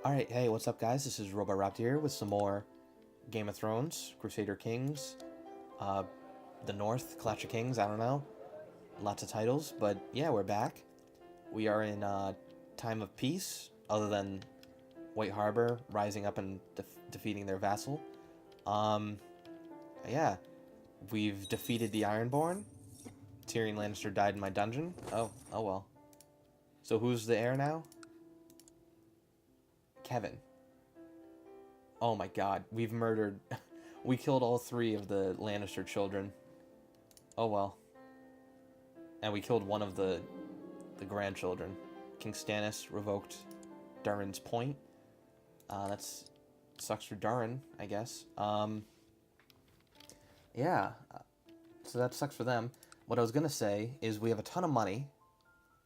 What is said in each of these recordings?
Alright, hey, what's up guys? This is Robb here with some more Game of Thrones, Crusader Kings, uh, the North, Clash of Kings, I don't know. Lots of titles, but yeah, we're back. We are in time of peace, other than White Harbor rising up and defeating their vassal. Um, yeah, we've defeated the Ironborn. Tyrion Lannister died in my dungeon. Oh well. So who's the heir now? Kevin. Oh my god, we've murdered... we killed all three of the Lannister children. Oh well. And we killed one of the grandchildren. King Stannis revoked Durin's point. That's... sucks for Durin, I guess. Yeah. So that sucks for them. What I was gonna say is we have a ton of money.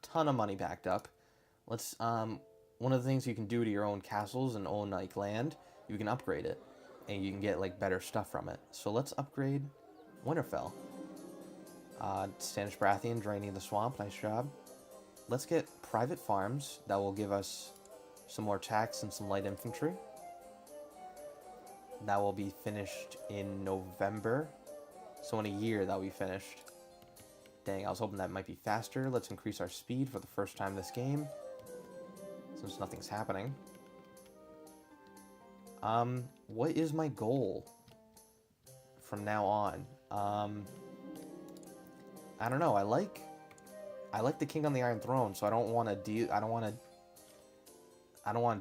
Ton of money backed up. Let's, one of the things you can do to your own castles and own, like, land, you can upgrade it. And you can get, like, better stuff from it. So let's upgrade Winterfell. Stannis Baratheon draining the swamp, nice job. Let's get private farms that will give us some more tax and some light infantry. That will be finished in November. So in a year that'll be finished. Dang, I was hoping that might be faster. Let's increase our speed for the first time this game, since nothing's happening. What is my goal from now on? I don't know. I like the King on the Iron Throne, so I don't want to I don't want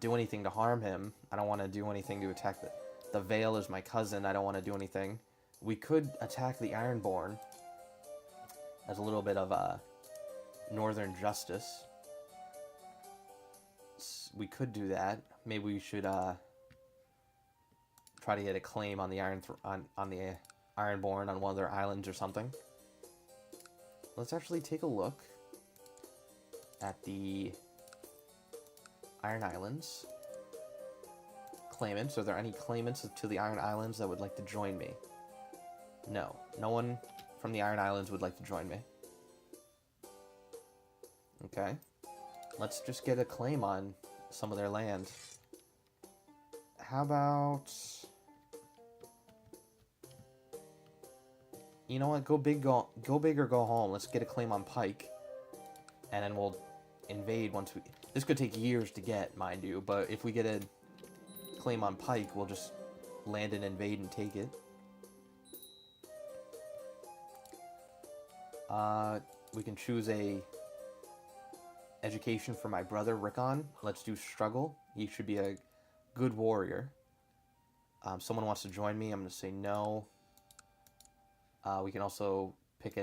to do anything to harm him. I don't want to do anything to attack the Vale is my cousin. I don't want to do anything. We could attack the Ironborn as a little bit of a northern justice. We could do that. Maybe we should try to get a claim on the on the Ironborn on one of their islands or something. Let's actually take a look at the Iron Islands. Claimants. Are there any claimants to the Iron Islands that would like to join me? No. No one from the Iron Islands would like to join me. Okay. Let's just get a claim on some of their land. How about... you know what? Go big or go home. Let's get a claim on Pike. And then we'll invade once we... this could take years to get, mind you. But if we get a claim on Pike, we'll just land and invade and take it. We can choose a education for my brother, Rickon. Let's do struggle. He should be a good warrior. Someone wants to join me. I'm going to say no. We can also pick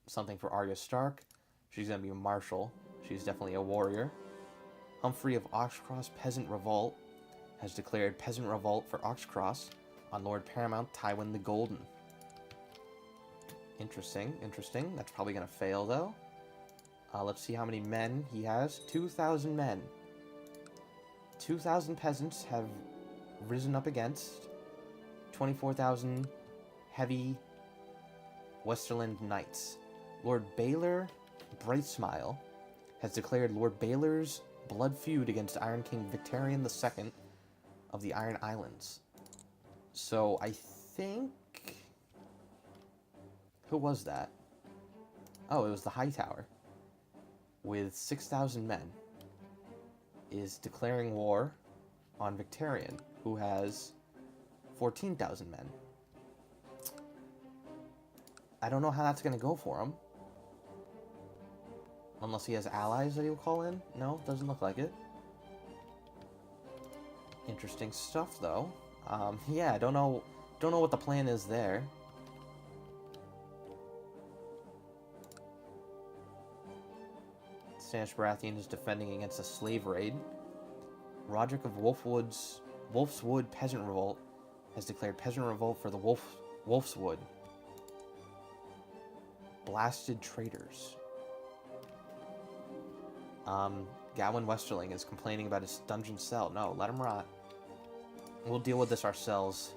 something for Arya Stark. She's going to be a marshal. She's definitely a warrior. Humphrey of Oxcross Peasant Revolt has declared Peasant Revolt for Oxcross on Lord Paramount Tywin the Golden. Interesting, interesting. That's probably going to fail, though. Let's see how many men he has. 2,000 men. 2,000 peasants have risen up against 24,000 heavy Westerland knights. Lord Baelor Brightsmile has declared Lord Baelor's blood feud against Iron King Victarion II of the Iron Islands. So I think... who was that? Oh, it was the Hightower. With 6,000 men, is declaring war on Victarion, who has 14,000 men. I don't know how that's going to go for him. Unless he has allies that he'll call in? No, doesn't look like it. Interesting stuff, though. Yeah, I don't know what the plan is there. Stannis Baratheon is defending against a slave raid. Roderick of Wolf's Wood Peasant Revolt has declared Peasant Revolt for the Wolf's Wood. Blasted traitors. Gawain Westerling is complaining about his dungeon cell. No, let him rot. We'll deal with this ourselves.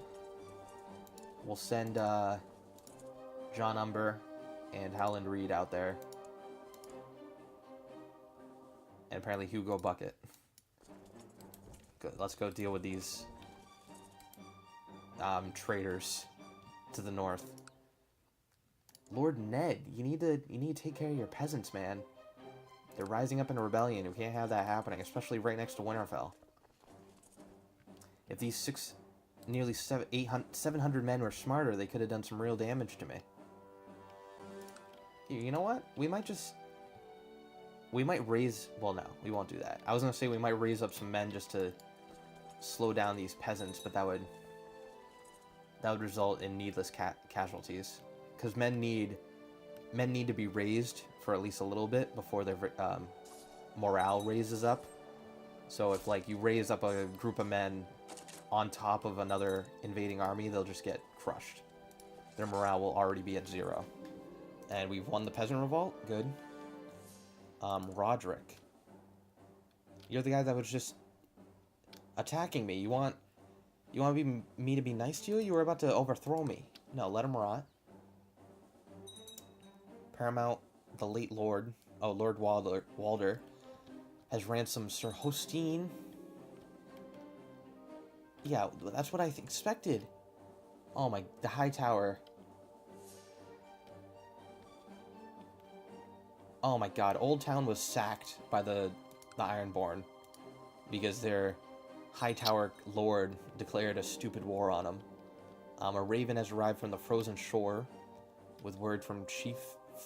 We'll send John Umber and Howland Reed out there. And apparently Hugo Bucket. Good. Let's go deal with these traitors to the north. Lord Ned, you need to take care of your peasants, man. They're rising up in a rebellion. We can't have that happening, especially right next to Winterfell. If these nearly 700 men were smarter, they could have done some real damage to me. You know what? We might raise... Well, no, we won't do that. I was going to say we might raise up some men just to slow down these peasants, but that would result in needless casualties. Because men need to be raised for at least a little bit before their morale raises up. So if, like, you raise up a group of men on top of another invading army, they'll just get crushed. Their morale will already be at 0. And we've won the peasant revolt. Good. Roderick. You're the guy that was just attacking me. You want me to be nice to you? You were about to overthrow me. No, let him rot. Paramount, the late Lord, Lord Walder, has ransomed Sir Hostine. Yeah, that's what I expected. Oh my, the High Tower. Oh my god, Old Town was sacked by the Ironborn because their High Tower Lord declared a stupid war on them. A raven has arrived from the frozen shore with word from Chief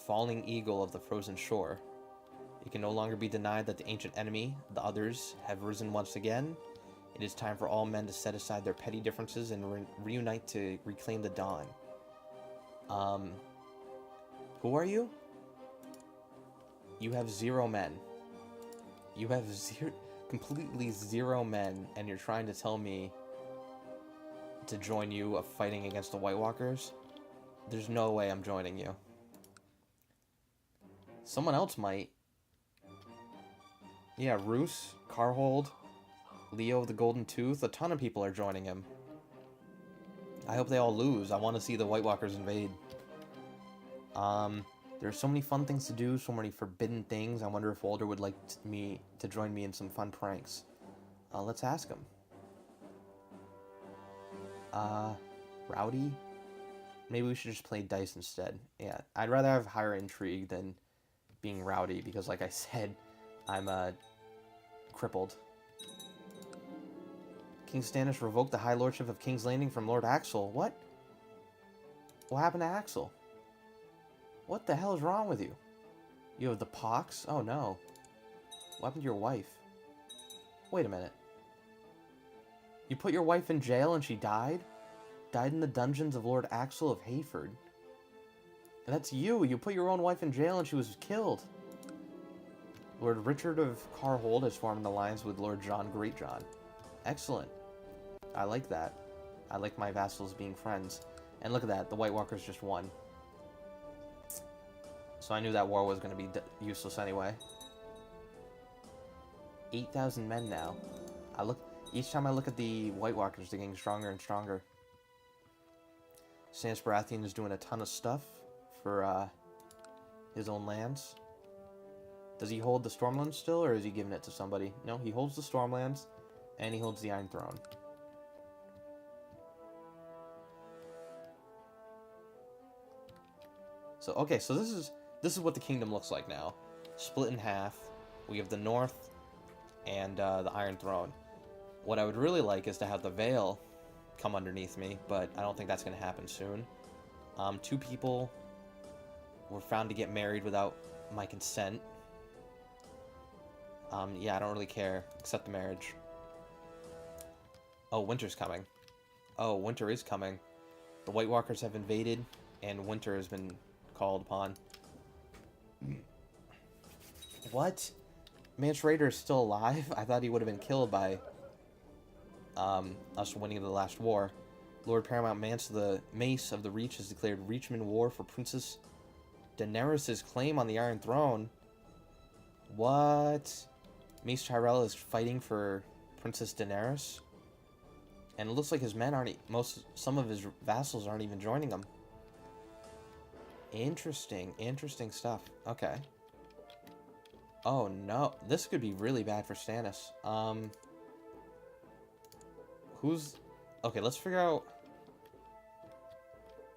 Falling Eagle of the frozen shore. It can no longer be denied that the ancient enemy, the others, have risen once again. It is time for all men to set aside their petty differences and reunite to reclaim the dawn. Who are you? You have 0 men. You have completely 0 men, and you're trying to tell me to join you of fighting against the White Walkers? There's no way I'm joining you. Someone else might. Yeah, Roose, Carhold, Leo of the Golden Tooth, a ton of people are joining him. I hope they all lose. I want to see the White Walkers invade. There's so many fun things to do, so many forbidden things. I wonder if Walder would like me to join me in some fun pranks. Let's ask him. Rowdy? Maybe we should just play dice instead. Yeah, I'd rather have higher intrigue than being rowdy, because like I said, I'm, crippled. King Stannis revoked the High Lordship of King's Landing from Lord Axel. What? What happened to Axel? What the hell is wrong with you? You have the pox? Oh no. What happened to your wife? Wait a minute. You put your wife in jail and she died? Died in the dungeons of Lord Axel of Hayford. And that's you! You put your own wife in jail and she was killed! Lord Richard of Carhold has formed an alliance with Lord John Greatjohn. Excellent. I like that. I like my vassals being friends. And look at that, the White Walkers just won. So I knew that war was going to be useless anyway. 8,000 men now. Each time I look at the White Walkers, they're getting stronger and stronger. Stannis Baratheon is doing a ton of stuff for his own lands. Does he hold the Stormlands still, or is he giving it to somebody? No, he holds the Stormlands, and he holds the Iron Throne. So, okay, so this is what the kingdom looks like now. Split in half. We have the North and the Iron Throne. What I would really like is to have the Vale come underneath me, but I don't think that's going to happen soon. 2 people were found to get married without my consent. Yeah, I don't really care, except the marriage. Oh, winter's coming. Oh, winter is coming. The White Walkers have invaded, and winter has been called upon. What? Mance Rayder is still alive? I thought he would have been killed by us winning the last war. Lord Paramount Mace of the Reach has declared Reachman war for Princess Daenerys' claim on the Iron Throne. What? Mace Tyrell is fighting for Princess Daenerys? And it looks like his men aren't... Some of his vassals aren't even joining him. Interesting. Interesting stuff. Okay. Oh, no. This could be really bad for Stannis. Who's... Okay, let's figure out...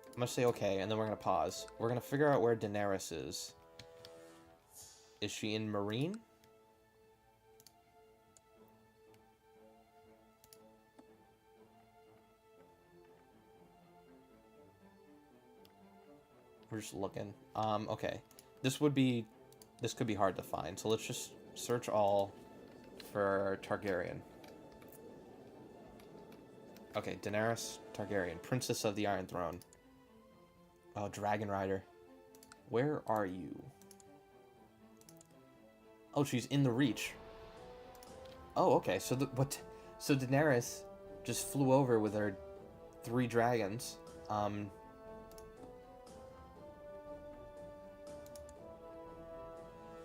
I'm gonna say okay, and then we're gonna pause. We're gonna figure out where Daenerys is. Is she in Marine? We're just looking. Okay. This could be hard to find, so let's just search all for Targaryen. Okay, Daenerys Targaryen, Princess of the Iron Throne. Oh, Dragon Rider. Where are you? Oh, she's in the Reach. Oh, okay. So So Daenerys just flew over with her 3 dragons.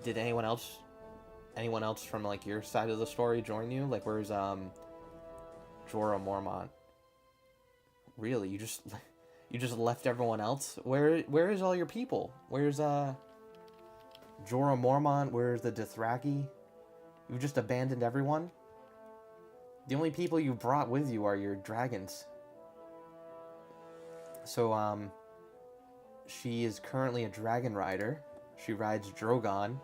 Did anyone else from like your side of the story join you? Like, where's Jorah Mormont? Really, you just left everyone else? Where is all your people? Where's Jorah Mormont? Where's the Dothraki? You just abandoned everyone? The only people you brought with you are your dragons. So she is currently a dragon rider. She rides Drogon.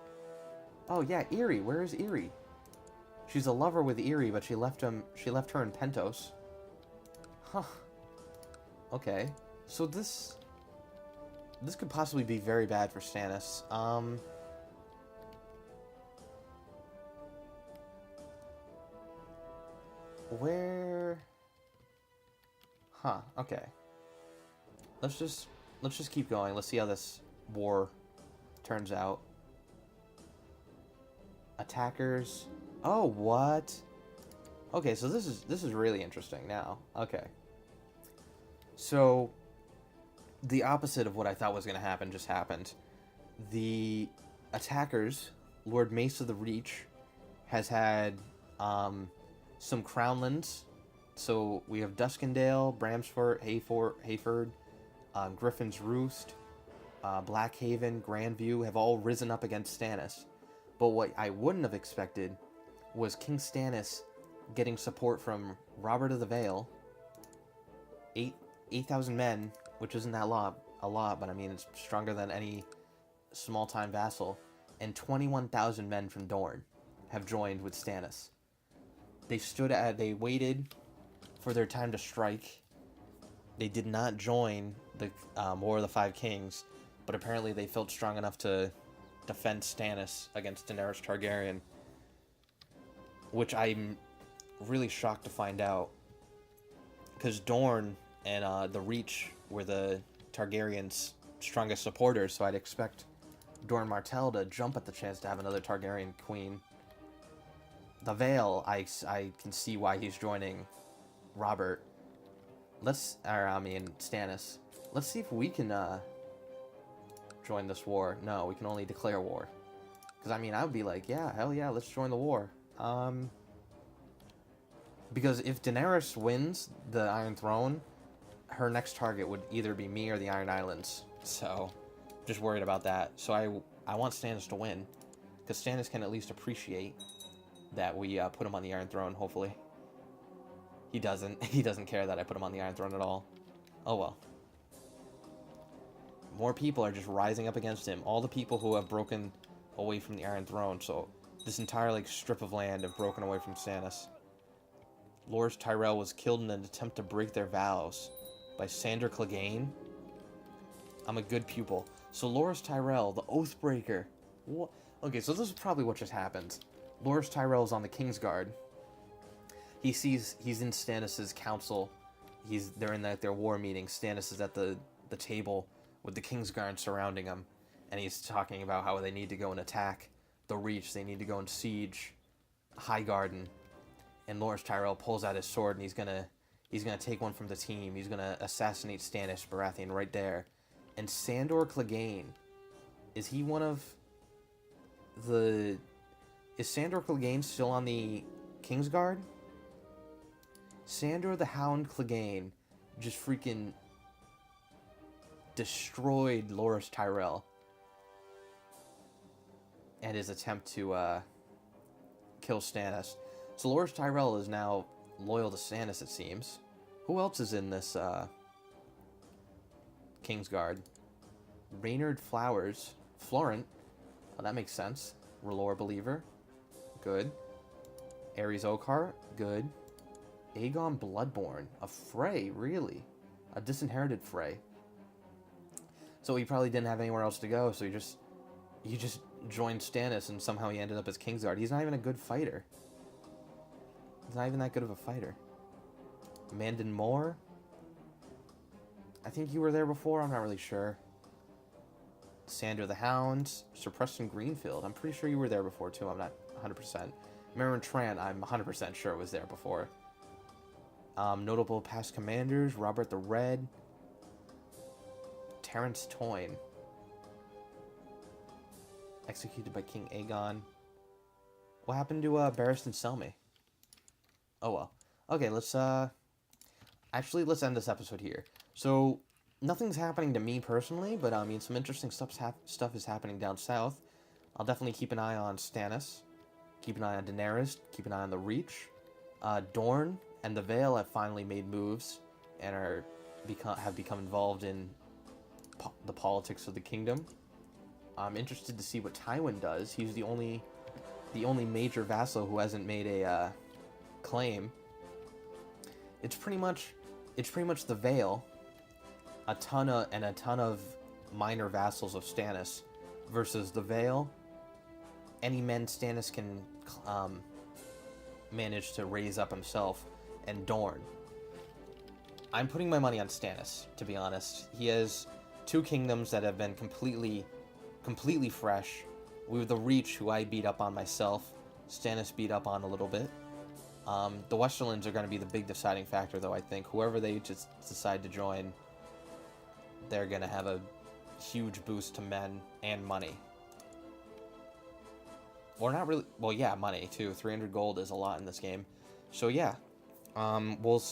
Oh yeah, Eerie. Where is Eerie? She's a lover with Eerie, but she left her in Pentos. Huh. Okay. So this could possibly be very bad for Stannis. Where? Huh. Okay. Let's just keep going. Let's see how this war turns out. Attackers. Oh, what? Okay, so this is really interesting now. Okay. So the opposite of what I thought was going to happen just happened. The attackers, Lord Mace of the Reach, has had some crownlands. So we have Duskendale, Bramsford, Hayford, Griffin's Roost, Blackhaven, Grandview have all risen up against Stannis. But what I wouldn't have expected was King Stannis getting support from Robert of the Vale, 8,000 men, which isn't a lot, but I mean it's stronger than any small-time vassal, and 21,000 men from Dorne have joined with Stannis. They waited for their time to strike. They did not join the War of the Five Kings, but apparently they felt strong enough to defend Stannis against Daenerys Targaryen, which I'm really shocked to find out, because Dorne and the Reach were the Targaryens' strongest supporters, so I'd expect Dorne Martell to jump at the chance to have another Targaryen queen. The Vale, I can see why he's joining Robert. Stannis. Let's see if we can join this war. No, we can only declare war. Because, I mean, I would be like, yeah, hell yeah, let's join the war. Because if Daenerys wins the Iron Throne, her next target would either be me or the Iron Islands. So, just worried about that. So I want Stannis to win. Because Stannis can at least appreciate that we put him on the Iron Throne, hopefully. He doesn't care that I put him on the Iron Throne at all. Oh well. More people are just rising up against him. All the people who have broken away from the Iron Throne. So this entire strip of land have broken away from Stannis. Loras Tyrell was killed in an attempt to break their vows by Sandor Clegane. I'm a good pupil. So Loras Tyrell, the Oathbreaker. What? Okay, so this is probably what just happened. Loras Tyrell's on the Kingsguard. He's in Stannis' council. They're in their war meeting. Stannis is at the table with the Kingsguard surrounding him, and he's talking about how they need to go and attack the Reach. They need to go and siege Highgarden. And Loras Tyrell pulls out his sword, and he's gonna take one from the team. He's gonna assassinate Stannis Baratheon right there. And Sandor Clegane, is he one of the? Is Sandor Clegane still on the Kingsguard? Sandor the Hound Clegane just freaking destroyed Loras Tyrell and his attempt to kill Stannis. So Loras Tyrell is now loyal to Stannis, it seems. Who else is in this Kingsguard? Reynard Flowers. Florent. Oh, that makes sense. R'hllor Believer. Good. Ares Oakheart. Good. Aegon Bloodborne. A Frey, really? A disinherited Frey. So he probably didn't have anywhere else to go, so he just joined Stannis, and somehow he ended up as Kingsguard. He's not even a good fighter. He's not even that good of a fighter. Mandon Moore? I think you were there before, I'm not really sure. Sandor the Hound, Sir Preston Greenfield. I'm pretty sure you were there before too, I'm not 100%. Meryn Trant, I'm 100% sure was there before. Notable past commanders, Robert the Red. Terrence Toyne. Executed by King Aegon. What happened to Barristan Selmy? Oh well. Okay, let's actually let's end this episode here. So nothing's happening to me personally, but I mean some interesting stuff is happening down south. I'll definitely keep an eye on Stannis, keep an eye on Daenerys, keep an eye on the Reach. Dorne and the Vale have finally made moves and have become involved in the politics of the kingdom. I'm interested to see what Tywin does. He's the only major vassal who hasn't made a claim. It's pretty much the Vale, a ton of minor vassals of Stannis, versus the Vale. Any men Stannis can manage to raise up himself, and Dorne. I'm putting my money on Stannis, to be honest. He has two kingdoms that have been completely fresh. We have the Reach, who I beat up on myself. Stannis beat up on a little bit. The Westerlands are going to be the big deciding factor, though, I think. Whoever they just decide to join, they're going to have a huge boost to men and money. Or not really. Well, yeah, money, too. 300 gold is a lot in this game. So, yeah. We'll